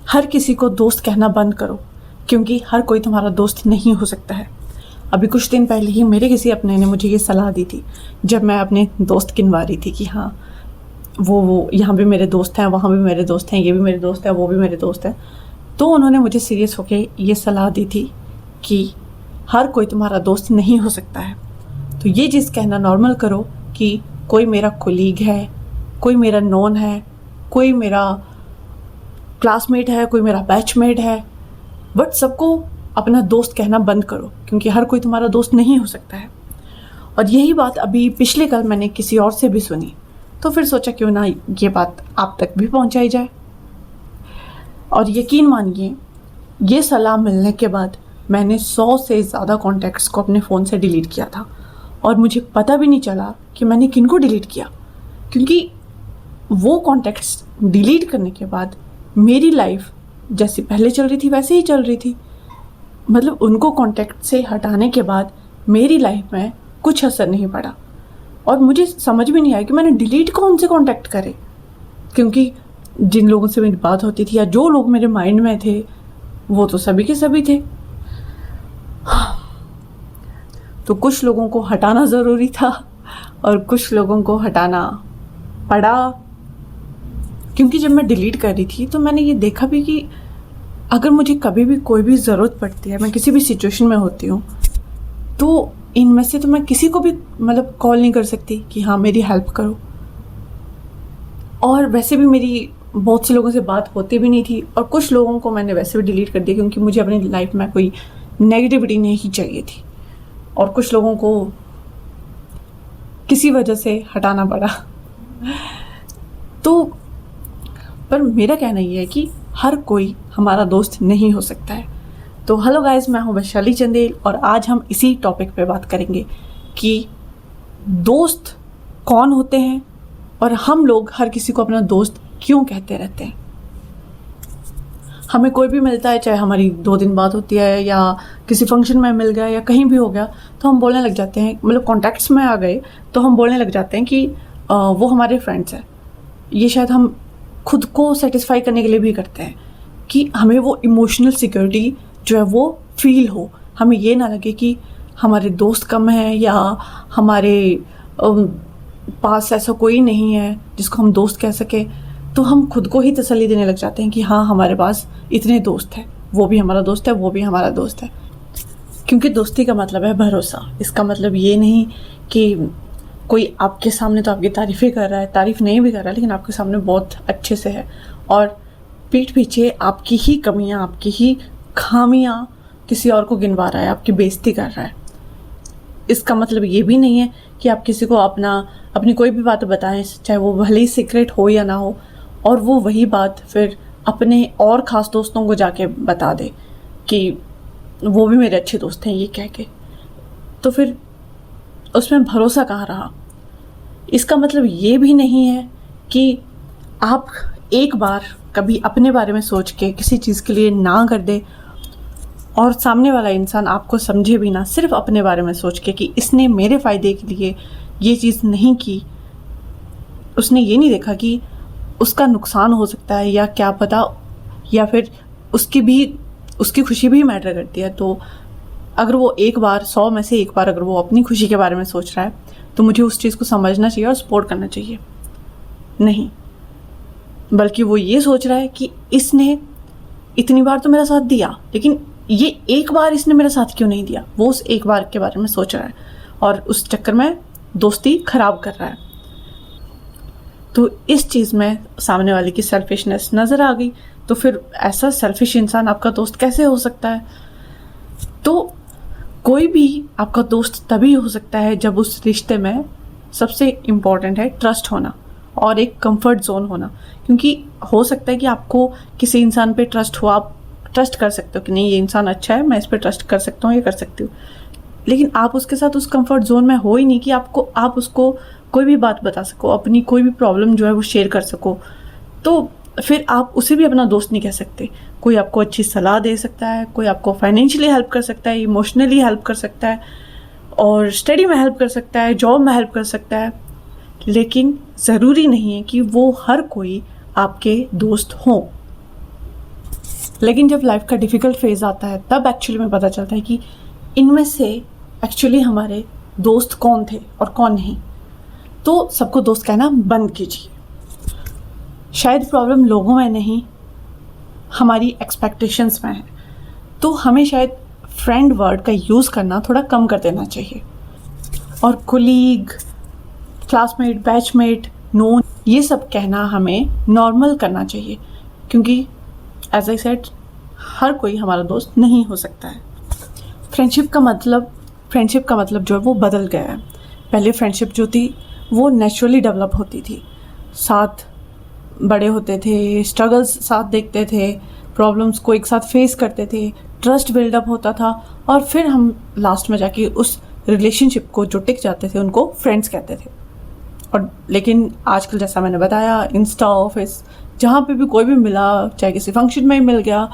हर किसी को दोस्त कहना बंद करो, क्योंकि हर कोई तुम्हारा दोस्त नहीं हो सकता है। अभी कुछ दिन पहले ही मेरे किसी अपने ने मुझे ये सलाह दी थी, जब मैं अपने दोस्त गिनवा रही थी कि हाँ वो यहाँ भी मेरे दोस्त हैं, वहाँ भी मेरे दोस्त हैं, ये भी मेरे दोस्त हैं, वो भी मेरे दोस्त हैं। तो उन्होंने मुझे सीरियस होके ये सलाह दी थी कि हर कोई तुम्हारा दोस्त नहीं हो सकता है। तो ये चीज़ कहना नॉर्मल करो कि कोई मेरा कोलीग है, कोई मेरा नॉन है, कोई मेरा क्लासमेट है, कोई मेरा बैचमेट है, बट सबको अपना दोस्त कहना बंद करो, क्योंकि हर कोई तुम्हारा दोस्त नहीं हो सकता है। और यही बात अभी पिछले कल मैंने किसी और से भी सुनी, तो फिर सोचा क्यों ना ये बात आप तक भी पहुंचाई जाए। और यकीन मानिए, ये सलाह मिलने के बाद मैंने 100 से ज़्यादा कॉन्टैक्ट्स को अपने फ़ोन से डिलीट किया था, और मुझे पता भी नहीं चला कि मैंने किनको डिलीट किया, क्योंकि वो कॉन्टैक्ट्स डिलीट करने के बाद मेरी लाइफ जैसी पहले चल रही थी वैसे ही चल रही थी। मतलब उनको कॉन्टैक्ट से हटाने के बाद मेरी लाइफ में कुछ असर नहीं पड़ा, और मुझे समझ में नहीं आया कि मैंने डिलीट कौन से कॉन्टैक्ट करे, क्योंकि जिन लोगों से मेरी बात होती थी या जो लोग मेरे माइंड में थे वो तो सभी के सभी थे। तो कुछ लोगों को हटाना ज़रूरी था और कुछ लोगों को हटाना पड़ा, क्योंकि जब मैं डिलीट कर रही थी तो मैंने ये देखा भी कि अगर मुझे कभी भी कोई भी ज़रूरत पड़ती है, मैं किसी भी सिचुएशन में होती हूँ, तो इनमें से तो मैं किसी को भी मतलब कॉल नहीं कर सकती कि हाँ मेरी हेल्प करो। और वैसे भी मेरी बहुत से लोगों से बात होती भी नहीं थी, और कुछ लोगों को मैंने वैसे भी डिलीट कर दिया क्योंकि मुझे अपनी लाइफ में कोई नेगेटिविटी नहीं चाहिए थी, और कुछ लोगों को किसी वजह से हटाना पड़ा। तो पर मेरा कहना ये है कि हर कोई हमारा दोस्त नहीं हो सकता है। तो हेलो गाइस, मैं हूँ वैशाली चंदेल, और आज हम इसी टॉपिक पे बात करेंगे कि दोस्त कौन होते हैं और हम लोग हर किसी को अपना दोस्त क्यों कहते रहते हैं। हमें कोई भी मिलता है, चाहे हमारी 2 दिन बाद होती है या किसी फंक्शन में मिल गया या कहीं भी हो गया, तो हम बोलने लग जाते हैं, मतलब कॉन्टैक्ट्स में आ गए तो हम बोलने लग जाते हैं कि वो हमारे फ्रेंड्स हैं। ये शायद हम खुद को सेटिस्फाई करने के लिए भी करते हैं कि हमें वो इमोशनल सिक्योरिटी जो है वो फील हो, हमें ये ना लगे कि हमारे दोस्त कम हैं या हमारे पास ऐसा कोई नहीं है जिसको हम दोस्त कह सके। तो हम खुद को ही तसल्ली देने लग जाते हैं कि हाँ हमारे पास इतने दोस्त हैं, वो भी हमारा दोस्त है, वो भी हमारा दोस्त है। क्योंकि दोस्ती का मतलब है भरोसा। इसका मतलब ये नहीं कि कोई आपके सामने तो आपकी तारीफ़ें कर रहा है, तारीफ़ नहीं भी कर रहा है, लेकिन आपके सामने बहुत अच्छे से है, और पीठ पीछे आपकी ही कमियां, आपकी ही खामियां किसी और को गिनवा रहा है, आपकी बेइज्जती कर रहा है। इसका मतलब ये भी नहीं है कि आप किसी को अपनी कोई भी बात बताएं, चाहे वो भले ही सीक्रेट हो या ना हो, और वो वही बात फिर अपने और ख़ास दोस्तों को जाके बता दे कि वो भी मेरे अच्छे दोस्त हैं ये कह के। तो फिर उसमें भरोसा कहाँ रहा। इसका मतलब ये भी नहीं है कि आप एक बार कभी अपने बारे में सोच के किसी चीज़ के लिए ना कर दे और सामने वाला इंसान आपको समझे भी ना, सिर्फ अपने बारे में सोच के कि इसने मेरे फ़ायदे के लिए ये चीज़ नहीं की, उसने ये नहीं देखा कि उसका नुकसान हो सकता है या क्या पता, या फिर उसकी खुशी भी मैटर करती है। तो अगर वो एक बार 100 में से एक बार अगर वो अपनी खुशी के बारे में सोच रहा है, तो मुझे उस चीज़ को समझना चाहिए और सपोर्ट करना चाहिए। नहीं, बल्कि वो ये सोच रहा है कि इसने इतनी बार तो मेरा साथ दिया, लेकिन ये एक बार इसने मेरा साथ क्यों नहीं दिया, वो उस एक बार के बारे में सोच रहा है और उस चक्कर में दोस्ती खराब कर रहा है। तो इस चीज़ में सामने वाले की सेल्फिशनेस नज़र आ गई। तो फिर ऐसा सेल्फिश इंसान आपका दोस्त कैसे हो सकता है। तो कोई भी आपका दोस्त तभी हो सकता है जब उस रिश्ते में सबसे इम्पॉर्टेंट है ट्रस्ट होना और एक कंफर्ट जोन होना। क्योंकि हो सकता है कि आपको किसी इंसान पे ट्रस्ट हो, आप ट्रस्ट कर सकते हो कि नहीं ये इंसान अच्छा है, मैं इस पर ट्रस्ट कर सकता हूँ, ये कर सकती हूँ, लेकिन आप उसके साथ उस कंफर्ट जोन में हो ही नहीं कि आप उसको कोई भी बात बता सको, अपनी कोई भी प्रॉब्लम जो है वो शेयर कर सको। तो फिर आप उसे भी अपना दोस्त नहीं कह सकते। कोई आपको अच्छी सलाह दे सकता है, कोई आपको फाइनेंशियली हेल्प कर सकता है, इमोशनली हेल्प कर सकता है, और स्टडी में हेल्प कर सकता है, जॉब में हेल्प कर सकता है, लेकिन ज़रूरी नहीं है कि वो हर कोई आपके दोस्त हों। लेकिन जब लाइफ का डिफ़िकल्ट फेज़ आता है तब एक्चुअली में पता चलता है कि इनमें से एक्चुअली हमारे दोस्त कौन थे और कौन नहीं। तो सबको दोस्त कहना बंद कीजिए। शायद प्रॉब्लम लोगों में नहीं, हमारी एक्सपेक्टेशंस में है। तो हमें शायद फ्रेंड वर्ड का यूज़ करना थोड़ा कम कर देना चाहिए, और कोलीग, क्लासमेट, बैचमेट, नोन, ये सब कहना हमें नॉर्मल करना चाहिए, क्योंकि एज आई सेड हर कोई हमारा दोस्त नहीं हो सकता है। फ्रेंडशिप का मतलब जो है वो बदल गया है। पहले फ्रेंडशिप जो थी वो नेचुरली डेवलप होती थी, साथ बड़े होते थे, स्ट्रगल्स साथ देखते थे, प्रॉब्लम्स को एक साथ फेस करते थे, ट्रस्ट बिल्डअप होता था, और फिर हम लास्ट में जाके उस रिलेशनशिप को जो टिक जाते थे उनको फ्रेंड्स कहते थे। और लेकिन आजकल जैसा मैंने बताया, इंस्टा, ऑफिस, जहाँ पे भी कोई भी मिला, चाहे किसी फंक्शन में ही मिल गया,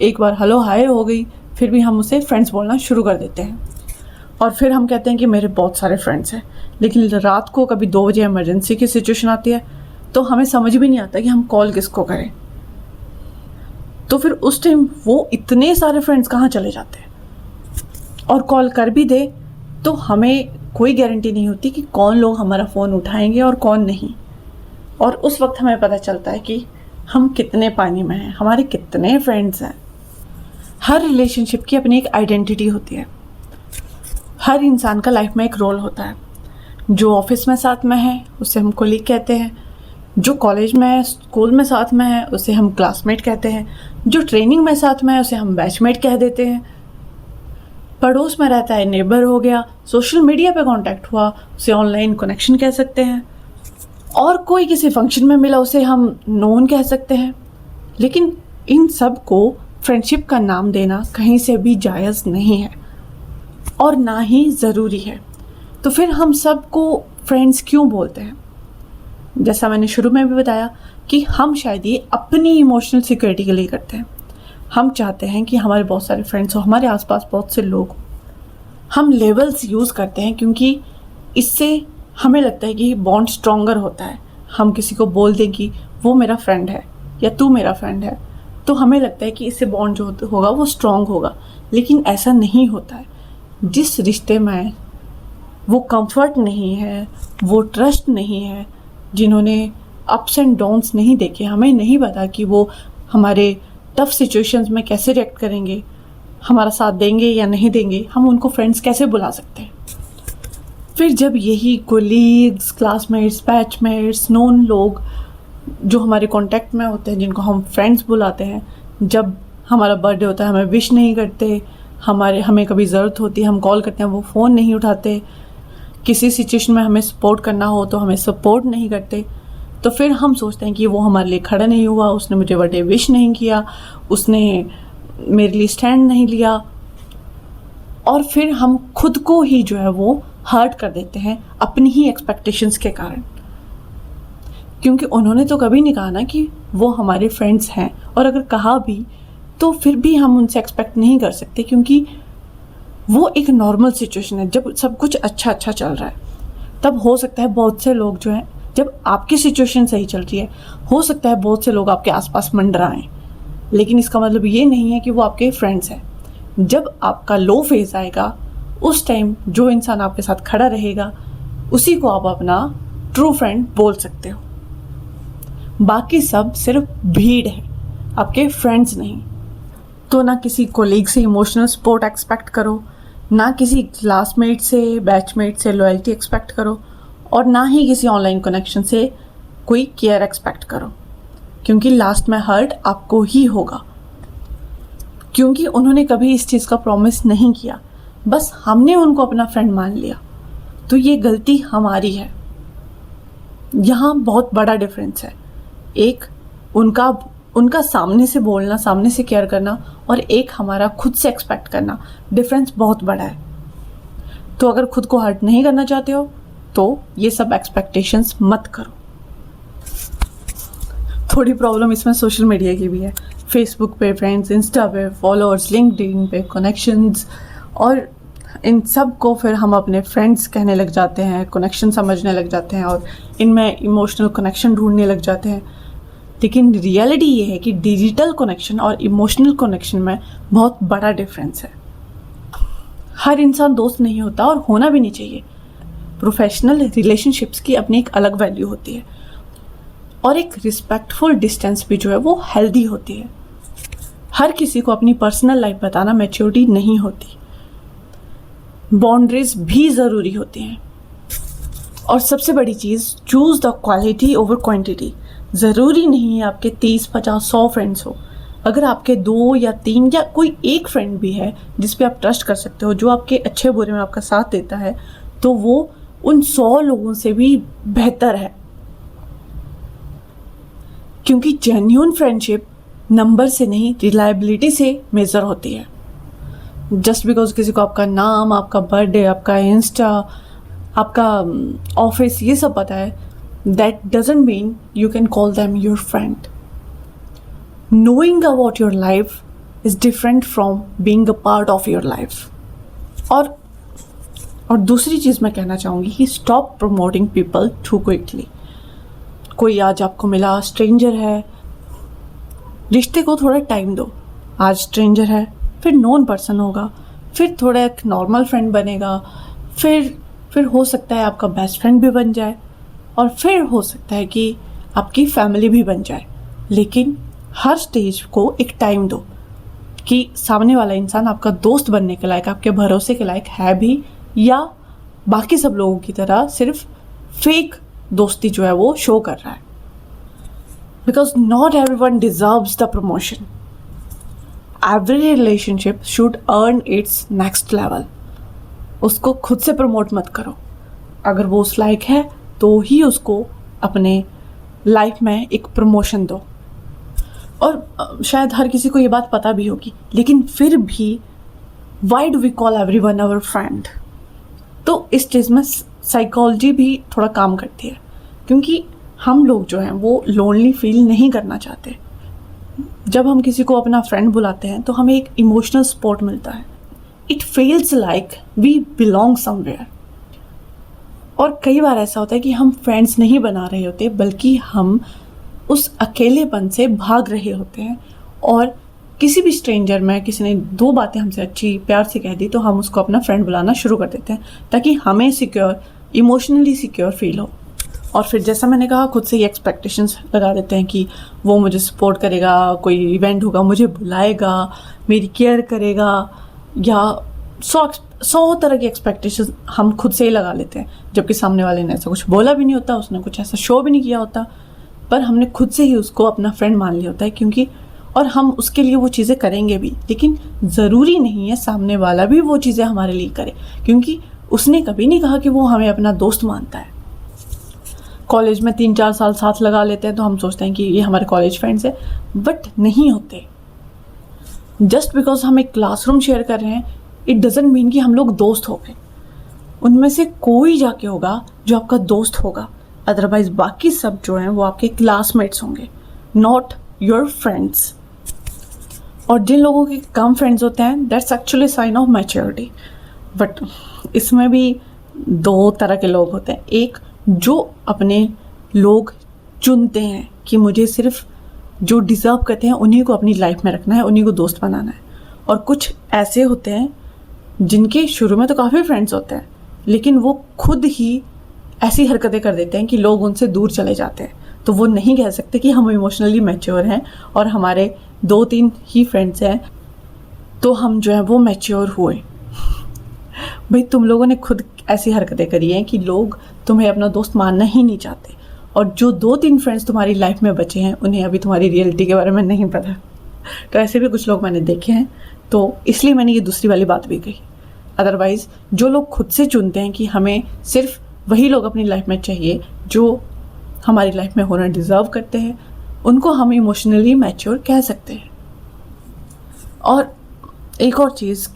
एक बार हेलो हाय हो गई, फिर भी हम उसे फ्रेंड्स बोलना शुरू कर देते हैं। और फिर हम कहते हैं कि मेरे बहुत सारे फ्रेंड्स हैं, लेकिन रात को कभी 2 बजे इमरजेंसी की सिचुएशन आती है तो हमें समझ भी नहीं आता कि हम कॉल किसको करें। तो फिर उस टाइम वो इतने सारे फ्रेंड्स कहाँ चले जाते हैं, और कॉल कर भी दे तो हमें कोई गारंटी नहीं होती कि कौन लोग हमारा फ़ोन उठाएंगे और कौन नहीं। और उस वक्त हमें पता चलता है कि हम कितने पानी में हैं, हमारे कितने फ्रेंड्स हैं। हर रिलेशनशिप की अपनी एक आइडेंटिटी होती है। हर इंसान का लाइफ में एक रोल होता है। जो ऑफिस में साथ में है उसे हम कोलीग कहते हैं, जो कॉलेज में, स्कूल में साथ में है उसे हम क्लासमेट कहते हैं, जो ट्रेनिंग में साथ में है उसे हम बैचमेट कह देते हैं, पड़ोस में रहता है नेबर हो गया, सोशल मीडिया पे कांटेक्ट हुआ उसे ऑनलाइन कनेक्शन कह सकते हैं, और कोई किसी फंक्शन में मिला उसे हम नोन कह सकते हैं। लेकिन इन सब को फ्रेंडशिप का नाम देना कहीं से भी जायज़ नहीं है और ना ही ज़रूरी है। तो फिर हम सबको फ्रेंड्स क्यों बोलते हैं? जैसा मैंने शुरू में भी बताया कि हम शायद ये अपनी इमोशनल सिक्योरिटी के लिए करते हैं। हम चाहते हैं कि हमारे बहुत सारे फ्रेंड्स हो, हमारे आसपास बहुत से लोग। हम लेवल्स यूज़ करते हैं क्योंकि इससे हमें लगता है कि बॉन्ड स्ट्रॉन्गर होता है। हम किसी को बोल दें कि वो मेरा फ्रेंड है या तू मेरा फ्रेंड है, तो हमें लगता है कि इससे बॉन्ड जो होगा वो स्ट्रॉन्ग होगा। लेकिन ऐसा नहीं होता है। जिस रिश्ते में वो कंफर्ट नहीं है, वो ट्रस्ट नहीं है, जिन्होंने अप्स एंड डाउन्स नहीं देखे, हमें नहीं पता कि वो हमारे टफ सिचुएशंस में कैसे रिएक्ट करेंगे, हमारा साथ देंगे या नहीं देंगे, हम उनको फ्रेंड्स कैसे बुला सकते हैं? फिर जब यही कोलीग्स, क्लासमेट्स, बैचमेट्स, नोन लोग जो हमारे कांटेक्ट में होते हैं, जिनको हम फ्रेंड्स बुलाते हैं, जब हमारा बर्थडे होता है हमें विश नहीं करते, हमें कभी ज़रूरत होती है हम कॉल करते हैं वो फ़ोन नहीं उठाते, किसी सिचुएशन में हमें सपोर्ट करना हो तो हमें सपोर्ट नहीं करते, तो फिर हम सोचते हैं कि वो हमारे लिए खड़ा नहीं हुआ, उसने मुझे बर्थडे विश नहीं किया, उसने मेरे लिए स्टैंड नहीं लिया, और फिर हम खुद को ही जो है वो हर्ट कर देते हैं अपनी ही एक्सपेक्टेशंस के कारण। क्योंकि उन्होंने तो कभी नहीं कहा ना कि वो हमारे फ्रेंड्स हैं, और अगर कहा भी तो फिर भी हम उनसे एक्सपेक्ट नहीं कर सकते, क्योंकि वो एक नॉर्मल सिचुएशन है। जब सब कुछ अच्छा चल रहा है तब हो सकता है बहुत से लोग जो हैं, जब आपकी सिचुएशन सही चल रही है, हो सकता है बहुत से लोग आपके आसपास मंडराएं, लेकिन इसका मतलब ये नहीं है कि वो आपके फ्रेंड्स हैं। जब आपका लो फेज आएगा उस टाइम जो इंसान आपके साथ खड़ा रहेगा उसी को आप अपना ट्रू फ्रेंड बोल सकते हो। बाकी सब सिर्फ भीड़ है, आपके फ्रेंड्स नहीं। तो ना किसी कोलीग से इमोशनल सपोर्ट एक्सपेक्ट करो, ना किसी क्लासमेट से, बैचमेट से लॉयल्टी एक्सपेक्ट करो, और ना ही किसी ऑनलाइन कनेक्शन से कोई केयर एक्सपेक्ट करो, क्योंकि लास्ट में हर्ट आपको ही होगा। क्योंकि उन्होंने कभी इस चीज़ का प्रॉमिस नहीं किया, बस हमने उनको अपना फ्रेंड मान लिया, तो ये गलती हमारी है। यहाँ बहुत बड़ा डिफरेंस है। एक उनका सामने से बोलना, सामने से केयर करना, और एक हमारा खुद से एक्सपेक्ट करना, डिफरेंस बहुत बड़ा है। तो अगर खुद को हर्ट नहीं करना चाहते हो तो ये सब एक्सपेक्टेशंस मत करो। थोड़ी प्रॉब्लम इसमें सोशल मीडिया की भी है। फेसबुक पे फ्रेंड्स, इंस्टा पे फॉलोअर्स, लिंक्डइन पे कनेक्शंस, और इन सब को फिर हम अपने फ्रेंड्स कहने लग जाते हैं, कनेक्शन समझने लग जाते हैं, और इनमें इमोशनल कनेक्शन ढूंढने लग जाते हैं। लेकिन रियलिटी ये है कि डिजिटल कनेक्शन और इमोशनल कनेक्शन में बहुत बड़ा डिफरेंस है। हर इंसान दोस्त नहीं होता और होना भी नहीं चाहिए। प्रोफेशनल रिलेशनशिप्स की अपनी एक अलग वैल्यू होती है और एक रिस्पेक्टफुल डिस्टेंस भी जो है वो हेल्दी होती है। हर किसी को अपनी पर्सनल लाइफ बताना मैच्योरिटी नहीं होती। बाउंड्रीज भी ज़रूरी होती हैं। और सबसे बड़ी चीज़, choose the quality over quantity. ज़रूरी नहीं है आपके 30, 50, 100 फ्रेंड्स हो। अगर आपके 2 या 3 या कोई एक फ्रेंड भी है जिस पे आप ट्रस्ट कर सकते हो, जो आपके अच्छे बुरे में आपका साथ देता है, तो वो उन 100 लोगों से भी बेहतर है। क्योंकि जेन्युइन फ्रेंडशिप नंबर से नहीं, रिलायबिलिटी से मेज़र होती है। जस्ट बिकॉज किसी को आपका नाम, आपका बर्थडे, आपका इंस्टा, आपका ऑफिस ये सब पता है, that doesn't mean you can call them your friend. Knowing about your life is different from being a part of your life. और दूसरी चीज़ मैं कहना चाहूँगी कि stop promoting people too quickly. कोई आज आपको मिला, स्ट्रेंजर है, रिश्ते को थोड़ा टाइम दो। आज स्ट्रेंजर है, फिर नॉन पर्सन होगा, फिर थोड़ा एक नॉर्मल फ्रेंड बनेगा, फिर हो सकता है आपका बेस्ट फ्रेंड भी बन जाए, और फिर हो सकता है कि आपकी फैमिली भी बन जाए। लेकिन हर स्टेज को एक टाइम दो कि सामने वाला इंसान आपका दोस्त बनने के लायक, आपके भरोसे के लायक है भी, या बाकी सब लोगों की तरह सिर्फ फेक दोस्ती जो है वो शो कर रहा है। Because not everyone deserves the promotion. Every relationship should earn it's next level. उसको खुद से प्रमोट मत करो। अगर वो उस लायक है तो ही उसको अपने लाइफ में एक प्रमोशन दो। और शायद हर किसी को ये बात पता भी होगी, लेकिन फिर भी why do we call everyone our friend? तो इस चीज़ में साइकोलॉजी भी थोड़ा काम करती है, क्योंकि हम लोग जो हैं वो लोनली फील नहीं करना चाहते। जब हम किसी को अपना फ्रेंड बुलाते हैं तो हमें एक इमोशनल सपोर्ट मिलता है। It feels like we belong somewhere. और कई बार ऐसा होता है कि हम फ्रेंड्स नहीं बना रहे होते, बल्कि हम उस अकेलेपन से भाग रहे होते हैं। और किसी भी स्ट्रेंजर में किसी ने 2 बातें हमसे अच्छी प्यार से कह दी तो हम उसको अपना फ्रेंड बुलाना शुरू कर देते हैं, ताकि हमें सिक्योर, इमोशनली सिक्योर फील हो। और फिर जैसा मैंने कहा, खुद से ही एक्सपेक्टेशंस लगा देते हैं कि वो मुझे सपोर्ट करेगा, कोई इवेंट होगा मुझे बुलाएगा, मेरी केयर करेगा, या 100 तरह की एक्सपेक्टेशंस हम खुद से ही लगा लेते हैं। जबकि सामने वाले ने ऐसा कुछ बोला भी नहीं होता, उसने कुछ ऐसा शो भी नहीं किया होता, पर हमने खुद से ही उसको अपना फ्रेंड मान लिया होता है। क्योंकि और हम उसके लिए वो चीज़ें करेंगे भी, लेकिन ज़रूरी नहीं है सामने वाला भी वो चीज़ें हमारे लिए करे, क्योंकि उसने कभी नहीं कहा कि वो हमें अपना दोस्त मानता है। कॉलेज में 3-4 साल साथ लगा लेते हैं तो हम सोचते हैं कि ये हमारे कॉलेज फ्रेंड्स हैं, बट नहीं होते। जस्ट बिकॉज हम एक क्लासरूम शेयर कर रहे हैं, इट डजंट मीन कि हम लोग दोस्त हो गए। उनमें से कोई जाके होगा जो आपका दोस्त होगा, अदरवाइज बाकी सब जो हैं वो आपके क्लासमेट्स होंगे, नॉट योर फ्रेंड्स। और जिन लोगों के कम फ्रेंड्स होते हैं, that's actually sign of maturity. But इसमें भी 2 तरह के लोग होते हैं। एक जो अपने लोग चुनते हैं कि मुझे सिर्फ जो डिज़र्व करते हैं उन्हीं को अपनी लाइफ में रखना है, उन्हीं को दोस्त बनाना है। और कुछ ऐसे होते हैं जिनके शुरू में तो काफ़ी फ्रेंड्स होते हैं, लेकिन वो खुद ही ऐसी हरकतें कर देते हैं कि लोग उनसे दूर चले जाते हैं। तो वो नहीं कह सकते कि हम इमोशनली मैच्योर हैं और हमारे 2-3 ही फ्रेंड्स हैं तो हम जो है वो मैच्योर हुए। भाई, तुम लोगों ने खुद ऐसी हरकतें करी हैं कि लोग तुम्हें अपना दोस्त मानना ही नहीं चाहते, और जो 2-3 फ्रेंड्स तुम्हारी लाइफ में बचे हैं उन्हें अभी तुम्हारी रियलिटी के बारे में नहीं पता। तो ऐसे भी कुछ लोग मैंने देखे हैं, तो इसलिए मैंने ये दूसरी वाली बात भी कही। अदरवाइज़ जो लोग खुद से चुनते हैं कि हमें सिर्फ वही लोग अपनी लाइफ में चाहिए जो हमारी लाइफ में होना डिज़र्व करते हैं, उनको हम इमोशनली मैच्योर कह सकते हैं। और एक और चीज़,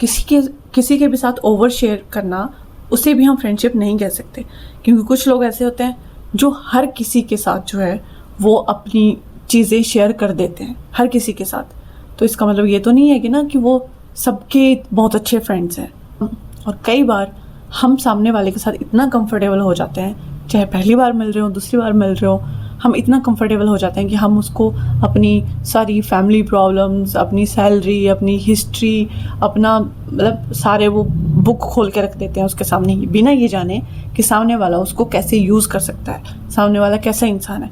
किसी के भी साथ ओवर शेयर करना, उसे भी हम फ्रेंडशिप नहीं कह सकते। क्योंकि कुछ लोग ऐसे होते हैं जो हर किसी के साथ जो है वो अपनी चीज़ें शेयर कर देते हैं, हर किसी के साथ। तो इसका मतलब ये तो नहीं है कि ना कि वो सबके बहुत अच्छे फ्रेंड्स हैं। और कई बार हम सामने वाले के साथ इतना कंफर्टेबल हो जाते हैं, चाहे पहली बार मिल रहे हो, दूसरी बार मिल रहे हो, हम इतना कंफर्टेबल हो जाते हैं कि हम उसको अपनी सारी फैमिली प्रॉब्लम्स, अपनी सैलरी, अपनी हिस्ट्री, अपना मतलब सारे वो बुक खोल के रख देते हैं उसके सामने, बिना ये जाने कि सामने वाला उसको कैसे यूज़ कर सकता है, सामने वाला कैसा इंसान है।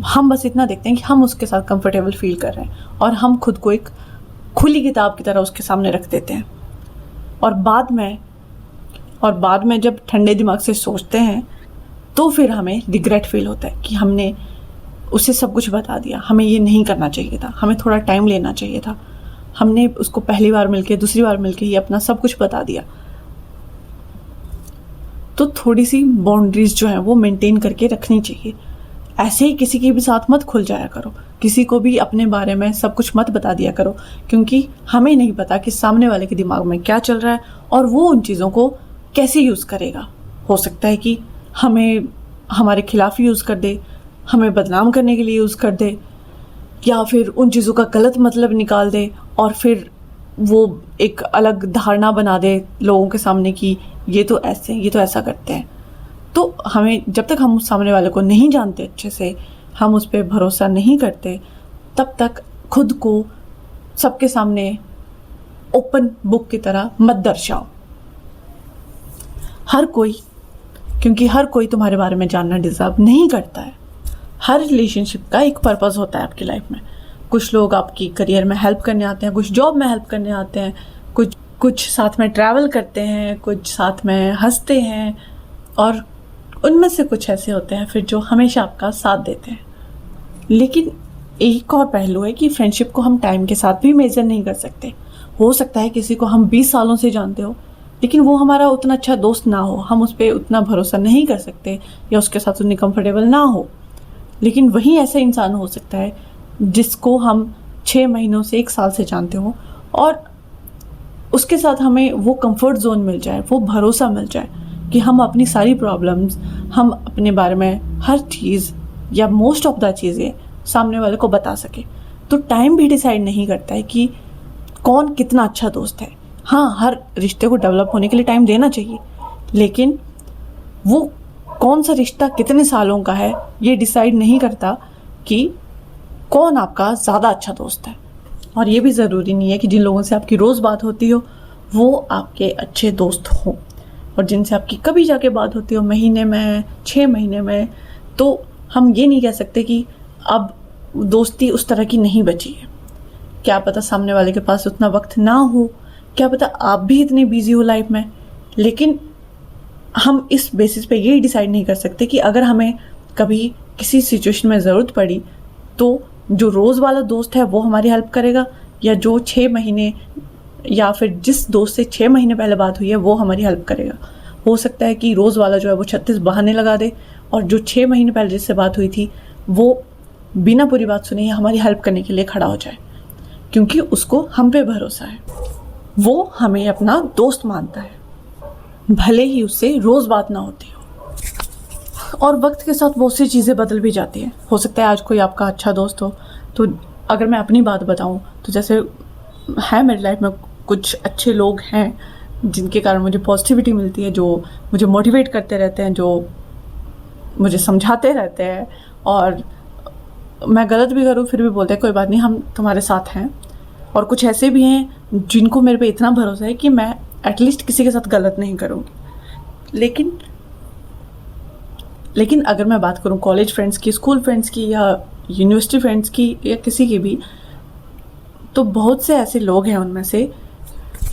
हम बस इतना देखते हैं कि हम उसके साथ कंफर्टेबल फील कर रहे हैं और हम खुद को एक खुली किताब की तरह उसके सामने रख देते हैं। और बाद में जब ठंडे दिमाग से सोचते हैं तो फिर हमें रिग्रेट फील होता है कि हमने उसे सब कुछ बता दिया, हमें ये नहीं करना चाहिए था, हमें थोड़ा टाइम लेना चाहिए था, हमने उसको पहली बार मिलके दूसरी बार मिलके ये अपना सब कुछ बता दिया। तो थोड़ी सी बाउंड्रीज जो है वो मेंटेन करके रखनी चाहिए। ऐसे ही किसी के भी साथ मत खुल जाया करो, किसी को भी अपने बारे में सब कुछ मत बता दिया करो, क्योंकि हमें नहीं पता कि सामने वाले के दिमाग में क्या चल रहा है और वो उन चीज़ों को कैसे यूज़ करेगा। हो सकता है कि हमें हमारे खिलाफ यूज़ कर दे, हमें बदनाम करने के लिए यूज़ कर दे, या फिर उन चीज़ों का गलत मतलब निकाल दे और फिर वो एक अलग धारणा बना दे लोगों के सामने कि ये तो ऐसे हैं, ये तो ऐसा करते हैं। तो हमें जब तक हम उस सामने वाले को नहीं जानते अच्छे से, हम उस पर भरोसा नहीं करते, तब तक खुद को सबके सामने ओपन बुक की तरह मत दर्शाओ। क्योंकि हर कोई तुम्हारे बारे में जानना डिज़र्व नहीं करता है। हर रिलेशनशिप का एक पर्पस होता है आपकी लाइफ में। कुछ लोग आपकी करियर में हेल्प करने आते हैं, कुछ जॉब में हेल्प करने आते हैं, कुछ साथ में ट्रैवल करते हैं, कुछ साथ में हंसते हैं, और उनमें से कुछ ऐसे होते हैं फिर जो हमेशा आपका साथ देते हैं। लेकिन एक और पहलू है कि फ्रेंडशिप को हम टाइम के साथ भी मेजर नहीं कर सकते। हो सकता है किसी को हम 20 सालों से जानते हो, लेकिन वो हमारा उतना अच्छा दोस्त ना हो, हम उस पर उतना भरोसा नहीं कर सकते या उसके साथ उतनी कंफर्टेबल ना हो। लेकिन वही ऐसा इंसान हो सकता है जिसको हम 6 महीनों से 1 साल से जानते हो और उसके साथ हमें वो कंफर्ट जोन मिल जाए, वो भरोसा मिल जाए कि हम अपनी सारी प्रॉब्लम्स, हम अपने बारे में हर चीज़ या मोस्ट ऑफ द चीज़ें सामने वाले को बता सके। तो टाइम भी डिसाइड नहीं करता है कि कौन कितना अच्छा दोस्त है। हाँ, हर रिश्ते को डेवलप होने के लिए टाइम देना चाहिए, लेकिन वो कौन सा रिश्ता कितने सालों का है ये डिसाइड नहीं करता कि कौन आपका ज़्यादा अच्छा दोस्त है। और ये भी ज़रूरी नहीं है कि जिन लोगों से आपकी रोज़ बात होती हो वो आपके अच्छे दोस्त हों, और जिनसे आपकी कभी जाके बात होती हो महीने में, 6 महीने में, तो हम ये नहीं कह सकते कि अब दोस्ती उस तरह की नहीं बची है। क्या पता सामने वाले के पास उतना वक्त ना हो, क्या पता आप भी इतने बिजी हो लाइफ में। लेकिन हम इस बेसिस पे ये डिसाइड नहीं कर सकते कि अगर हमें कभी किसी सिचुएशन में ज़रूरत पड़ी तो जो रोज़ वाला दोस्त है वो हमारी हेल्प करेगा, या जो 6 महीने या फिर जिस दोस्त से 6 महीने पहले बात हुई है वो हमारी हेल्प करेगा। हो सकता है कि रोज़ वाला जो है वो 36 बहाने लगा दे, और जो 6 महीने पहले जिससे बात हुई थी वो बिना पूरी बात सुने हमारी हेल्प करने के लिए खड़ा हो जाए, क्योंकि उसको हम पे भरोसा है, वो हमें अपना दोस्त मानता है, भले ही उससे रोज़ बात ना होती हो। और वक्त के साथ बहुत सी चीज़ें बदल भी जाती हैं। हो सकता है आज कोई आपका अच्छा दोस्त हो, तो अगर मैं अपनी बात बताऊं तो जैसे है मेरी लाइफ में कुछ अच्छे लोग हैं जिनके कारण मुझे पॉजिटिविटी मिलती है, जो मुझे मोटिवेट करते रहते हैं, जो मुझे समझाते रहते हैं, और मैं गलत भी करूँ फिर भी बोलते हैं कोई बात नहीं, हम तुम्हारे साथ हैं। और कुछ ऐसे भी हैं जिनको मेरे पे इतना भरोसा है कि मैं एटलीस्ट किसी के साथ गलत नहीं करूँगी। लेकिन अगर मैं बात करूँ कॉलेज फ्रेंड्स की, स्कूल फ्रेंड्स की, या यूनिवर्सिटी फ्रेंड्स की, या किसी की भी, तो बहुत से ऐसे लोग हैं उनमें से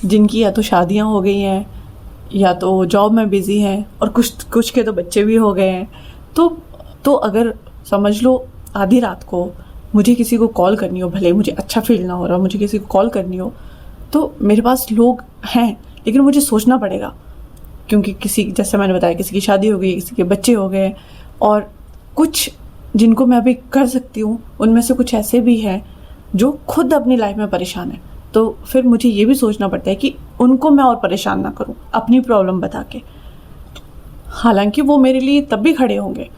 जिनकी या तो शादियां हो गई हैं या तो जॉब में बिजी हैं, और कुछ के तो बच्चे भी हो गए हैं। तो अगर समझ लो आधी रात को मुझे किसी को कॉल करनी हो, भले मुझे अच्छा फील ना हो रहा, मुझे किसी को कॉल करनी हो, तो मेरे पास लोग हैं, लेकिन मुझे सोचना पड़ेगा, क्योंकि किसी, जैसे मैंने बताया, किसी की शादी हो गई, किसी के बच्चे हो गए, और कुछ जिनको मैं अभी कर सकती हूँ उनमें से कुछ ऐसे भी हैं जो खुद अपनी लाइफ में परेशान है। तो फिर मुझे ये भी सोचना पड़ता है कि उनको मैं और परेशान ना करूँ अपनी प्रॉब्लम बता के। हालांकि वो मेरे लिए तब भी खड़े होंगे,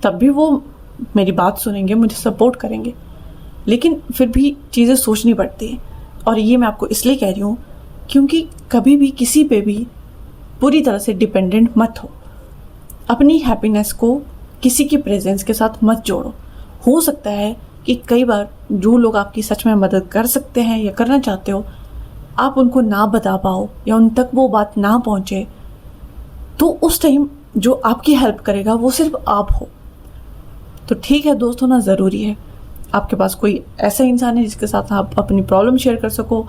तब भी वो मेरी बात सुनेंगे, मुझे सपोर्ट करेंगे, लेकिन फिर भी चीज़ें सोचनी पड़ती हैं। और ये मैं आपको इसलिए कह रही हूँ क्योंकि कभी भी किसी पे भी पूरी तरह से डिपेंडेंट मत हो। अपनी हैप्पीनेस को किसी की प्रेजेंस के साथ मत जोड़ो। हो सकता है कि कई बार जो लोग आपकी सच में मदद कर सकते हैं या करना चाहते हो, आप उनको ना बता पाओ या उन तक वो बात ना पहुंचे, तो उस टाइम जो आपकी हेल्प करेगा वो सिर्फ आप हो। तो ठीक है, दोस्त होना ज़रूरी है। आपके पास कोई ऐसा इंसान है जिसके साथ आप अपनी प्रॉब्लम शेयर कर सको,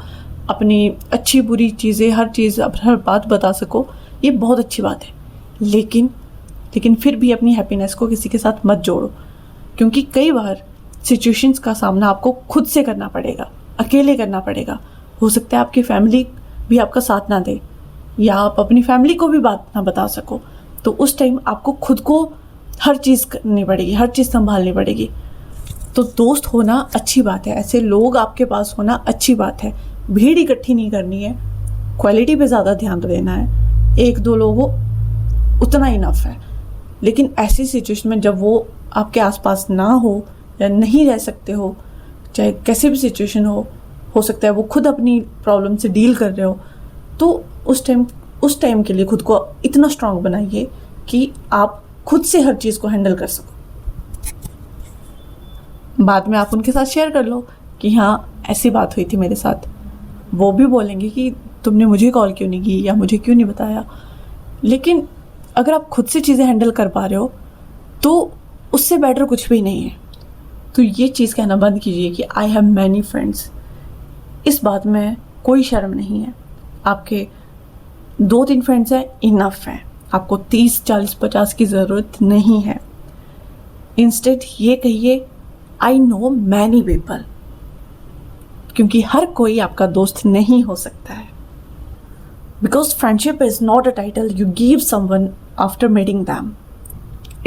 अपनी अच्छी बुरी चीज़ें, हर चीज़, हर बात बता सको, ये बहुत अच्छी बात है। लेकिन फिर भी अपनी हैप्पीनेस को किसी के साथ मत जोड़ो, क्योंकि कई बार सिचुएशंस का सामना आपको खुद से करना पड़ेगा, अकेले करना पड़ेगा। हो सकता है आपकी फैमिली भी आपका साथ ना दे, या आप अपनी फैमिली को भी बात ना बता सको, तो उस टाइम आपको खुद को हर चीज़ करनी पड़ेगी, हर चीज़ संभालनी पड़ेगी। तो दोस्त होना अच्छी बात है, ऐसे लोग आपके पास होना अच्छी बात है। भीड़ इकट्ठी नहीं करनी है, क्वालिटी पे ज़्यादा ध्यान देना है। 1-2 लोगों उतना इनफ है। लेकिन ऐसी सिचुएशन में जब वो आपके आसपास ना हो या नहीं रह सकते हो, चाहे कैसे भी सिचुएशन हो सकता है वो खुद अपनी प्रॉब्लम से डील कर रहे हो, तो उस टाइम के लिए खुद को इतना स्ट्रांग बनाइए कि आप खुद से हर चीज़ को हैंडल कर सको। बाद में आप उनके साथ शेयर कर लो कि हाँ, ऐसी बात हुई थी मेरे साथ। वो भी बोलेंगे कि तुमने मुझे कॉल क्यों नहीं की या मुझे क्यों नहीं बताया। लेकिन अगर आप खुद से चीज़ें हैंडल कर पा रहे हो तो उससे बेटर कुछ भी नहीं है। तो ये चीज़ कहना बंद कीजिए कि आई हैव मैनी फ्रेंड्स। इस बात में कोई शर्म नहीं है। आपके 2-3 फ्रेंड्स हैं, इनफ है। आपको 30, 40, 50 की ज़रूरत नहीं है। इंस्टेड ये कहिए आई नो मैनी पीपल, क्योंकि हर कोई आपका दोस्त नहीं हो सकता है। Because friendship is not a title you give someone after meeting them.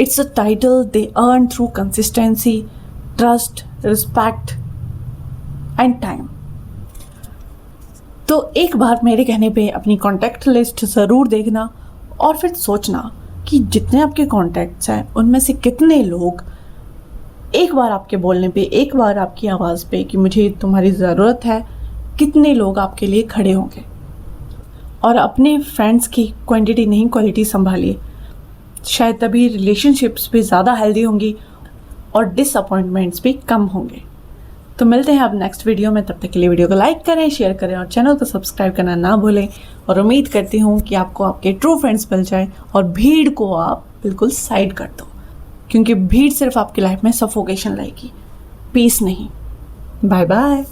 It's a title they earn through consistency, trust, respect and time. तो एक बार मेरे कहने पे अपनी कॉन्टैक्ट लिस्ट ज़रूर देखना और फिर सोचना कि जितने आपके कॉन्टैक्ट्स हैं उनमें से कितने लोग एक बार आपके बोलने पे, एक बार आपकी आवाज़ पे कि मुझे तुम्हारी ज़रूरत है, कितने लोग आपके लिए खड़े होंगे। और अपने फ्रेंड्स की क्वांटिटी नहीं क्वालिटी संभालिए। शायद तभी रिलेशनशिप्स भी ज़्यादा हेल्दी होंगी और डिसअपॉइंटमेंट्स भी कम होंगे। तो मिलते हैं अब नेक्स्ट वीडियो में। तब तक के लिए वीडियो को लाइक करें, शेयर करें और चैनल को सब्सक्राइब करना ना भूलें। और उम्मीद करती हूँ कि आपको आपके ट्रू फ्रेंड्स मिल जाएं और भीड़ को आप बिल्कुल साइड कर दो, क्योंकि भीड़ सिर्फ आपकी लाइफ में सफोकेशन लाएगी, पीस नहीं। Bye bye.